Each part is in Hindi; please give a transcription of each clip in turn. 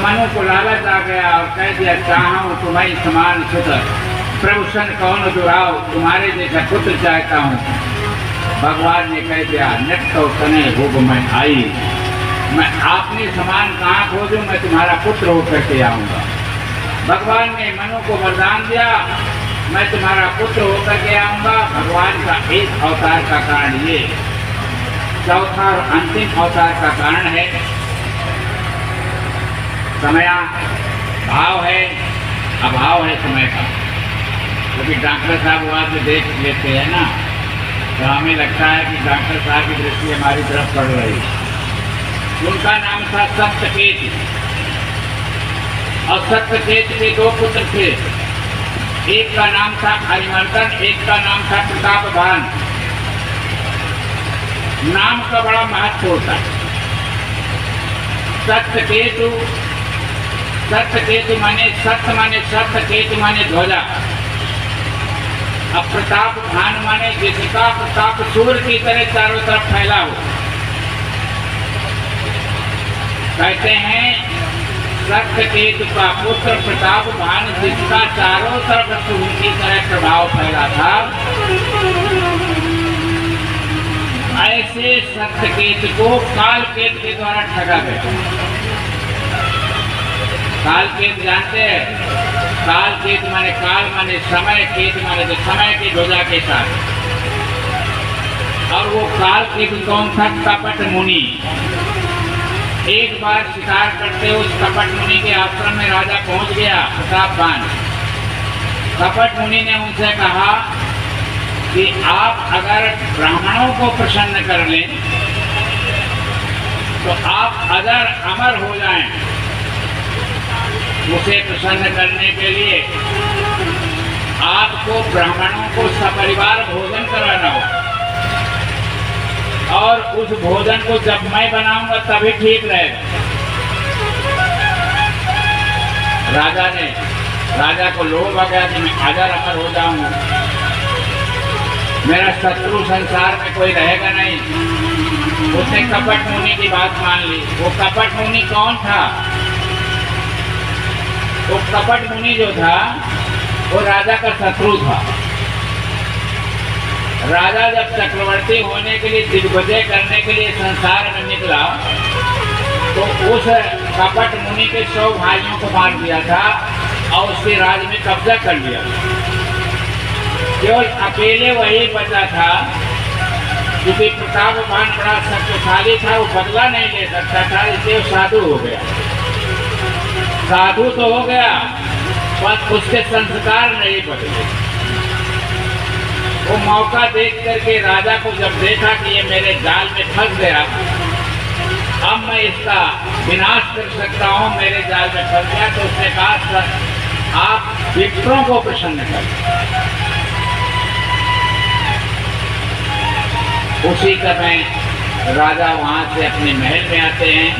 मनु को लालच आ गया और कह दिया, चाहूं तुम्हारी समान सुत, प्रभु सन कौन दुराव, तुम्हारे जैसा पुत्र चाहता हूँ। भगवान ने कह दिया, नट तो तने भोग में आई, मैं आपने समान कहाँ खोजूं, मैं तुम्हारा पुत्र होकर के आऊंगा। भगवान ने मनु को वरदान दिया, मैं तुम्हारा पुत्र होकर के आऊंगा। भगवान का एक अवतार का कारण ये, चौथा और अंतिम अवतार का कारण है समया भाव है, अभाव है समय का। क्योंकि डॉक्टर साहब वहाँ से देख लेते हैं ना, तो हमें लगता है कि डॉक्टर साहब की दृष्टि हमारी तरफ पड़ रही है। उनका नाम था सत्यकेत, और सत्यकेत के दो पुत्र थे, एक का नाम था हरिमर्दन, एक का नाम था प्रतापवान। नाम का बड़ा महत्व होता है। सत्यकेतु, सत्यकेतु माने सत्य, माने सत्य, केतु माने ध्वजा। अब प्रतापवान माने जिसका प्रताप सूर्य की तरह चारों तरफ फैला हो। कहते हैं सत्यकेतु का पुत्र प्रतापवान, जिसका चारों तरफ सूर्य की तरह प्रभाव फैला था, ऐसे सत्यकेतु को कालकेतु के द्वारा ठगा गया। कालकेतु जानते हैं? कालकेतु माने काल माने समय, केतु माने तो समय की ध्वजा के साथ। और वो कालकेतु कौन था? कपट मुनि। एक बार शिकार करते उस कपट मुनि के आश्रम में राजा पहुंच गया प्रतापवान। कपट मुनि ने उनसे कहा कि आप अगर ब्राह्मणों को प्रसन्न कर लें तो आप अगर अमर हो जाएं। उसे प्रसन्न करने के लिए आपको ब्राह्मणों को सपरिवार भोजन कराना हो, और उस भोजन को जब मैं बनाऊंगा तभी ठीक रहेगा। राजा को लोभ आ गया कि मैं अगर अमर हो जाऊंगा, मेरा शत्रु संसार में कोई रहेगा नहीं। उसने कपट मुनि की बात मान ली। वो कपट मुनि कौन था? वो कपट मुनि जो था वो राजा का शत्रु था। राजा जब चक्रवर्ती होने के लिए दिग्विजय करने के लिए संसार में निकला तो उस कपट मुनि के 100 भाइयों को मार दिया था और उसके राज में कब्जा कर लिया। केवल अकेले वही बचा था, क्योंकि प्रतापवान बड़ा शक्तिशाली था, वो बदला नहीं ले सकता था, इसलिए वो साधु हो गया। साधु तो हो गया पर उसके संस्कार नहीं बदले। वो मौका देख करके राजा को जब देखा कि ये मेरे जाल में फंस गया, अब मैं इसका विनाश कर सकता हूँ, मेरे जाल में फंस गया, तो उसने कहा आप विप्रों को प्रसन्न करें। उसी समय राजा वहां से अपने महल में आते हैं।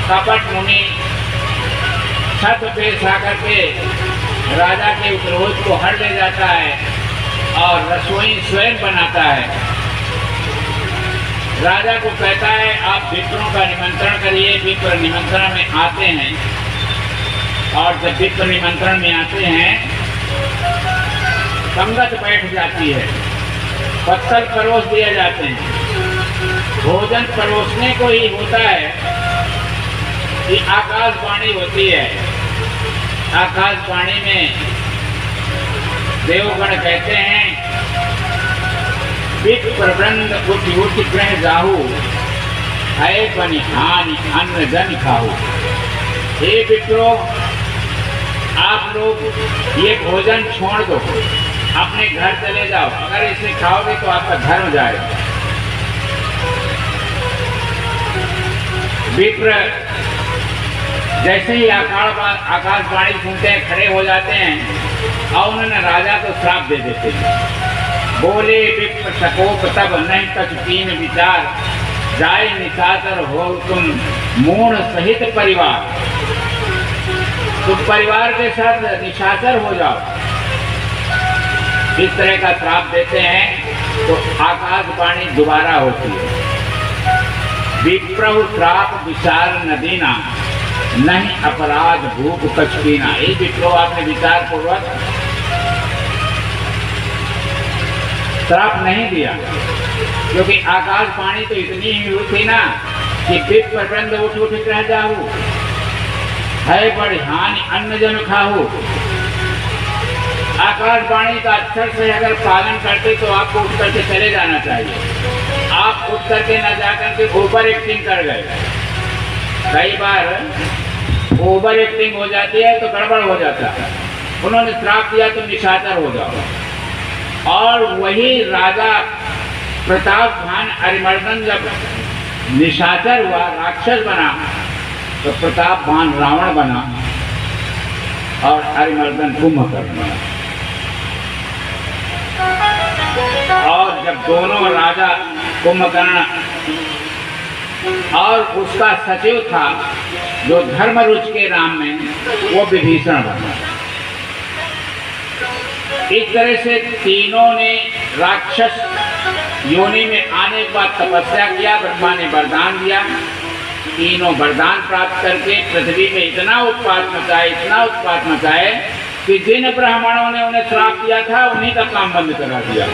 कपट मुनि छत पे आकर के राजा के उपरोध को हर ले जाता है और रसोई स्वयं बनाता है। राजा को कहता है आप विप्रों का निमंत्रण करिए। विप्र निमंत्रण में आते हैं, और जब विप्र निमंत्रण में आते हैं संगत बैठ जाती है, पत्तल परोस दिए जाते हैं। भोजन परोसने को ही होता है कि आकाशवाणी होती है। आकाशवाणी में देवगण कहते हैं विप्रवृंद उठ उठ ग्रह जाहू, है बनिहानि अन्न जन खाओ। हे विप्रो, आप लोग ये भोजन छोड़ दो, अपने घर चले जाओ। अगर इसे खाओगे तो आपका धर्म जाएगा। विप्र जैसे ही आकाशवाणी सुनते हैं खड़े हो जाते हैं और उन्होंने राजा को श्राप दे देते हैं। बोले विप्र सकोप तब नहीं कछ तीन विचार, जाए निशाचर हो तुम मूढ़ सहित परिवार। तुम परिवार के साथ निशाचर हो जाओ। इस तरह का श्राप देते हैं तो आकाशवाणी दोबारा होती है। विप्रहु श्राप विचार नदीना, नहीं अपराध भूख कछ कीना। ये विप्रो आपने विचार पूर्वक श्राप नहीं दिया, क्योंकि आकाश पानी तो इतनी ही हुई थी ना कि विप प्रबंध उठ उठ रह जाऊ, है बड़ी हानि अन्न जन खाऊ। आकाशवाणी का अक्षर से अगर पालन करते तो आपको उठ करके चले जाना चाहिए। आप उठ करके न जाकर के ओवर एक्टिंग कर गए। कई बार ओवर एक्टिंग हो जाती है तो गड़बड़ हो जाता है। उन्होंने श्राप दिया तो निशाचर हो जाओ। और वही राजा प्रताप भान अरिमर्दन जब निशाचर हुआ, राक्षस बना, तो प्रताप भान रावण बना और अरिमर्दन कुंभकर्ण बना। और जब दोनों राजा कुंभकर्ण और उसका सचिव था जो धर्मरुच के नाम में, वो विभीषण बना। इस तरह से तीनों ने राक्षस योनि में आने के बाद तपस्या किया। ब्रह्मा ने वरदान दिया। तीनों वरदान प्राप्त करके पृथ्वी में इतना उत्पात मचाए कि जिन ब्राह्मणों ने उन्हें श्राप दिया था उन्हीं का काम बंद करा दिया।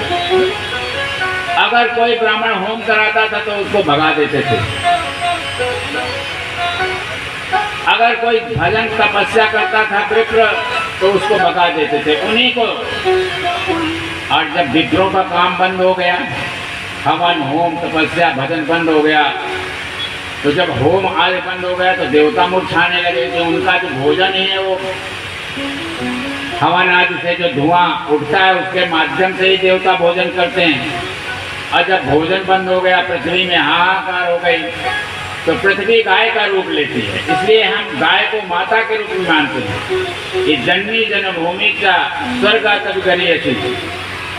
अगर कोई ब्राह्मण होम कराता था तो उसको भगा देते थे। अगर कोई भजन तपस्या करता था विप्र तो उसको भगा देते थे उन्हीं को। और जब विप्रों का काम बंद हो गया, हवन होम तपस्या भजन बंद हो गया, तो जब होम आदि बंद हो गया तो देवता मूर्छाने लगे कि उनका जो भोजन है वो हवन आदि से जो धुआं उठता है उसके माध्यम से ही देवता भोजन करते हैं। और जब भोजन बंद हो गया, पृथ्वी में हाहाकार हो गई, तो पृथ्वी गाय का रूप लेती है। इसलिए हम गाय को माता के रूप में मानते हैं। ये जननी जन्मभूमि का स्वर्ग तब करिए थी।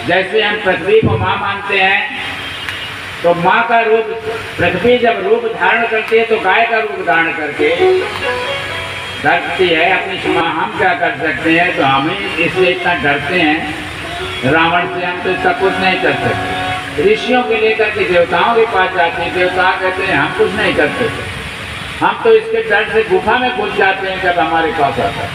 जैसे हम पृथ्वी को माँ मानते हैं, तो माँ का रूप पृथ्वी जब रूप धारण करती है तो गाय का रूप धारण करके डरती है अपनी माँ। हम क्या कर सकते हैं? तो हमें इसलिए इतना डरते हैं रावण से, हम तो इसका कुछ नहीं कर सकते। ऋषियों के लेकर के देवताओं के पास जाते हैं, देवता कहते हैं हम कुछ नहीं कर सकते। हम तो इसके डर से गुफा में घुस जाते हैं जब हमारे पास आता है।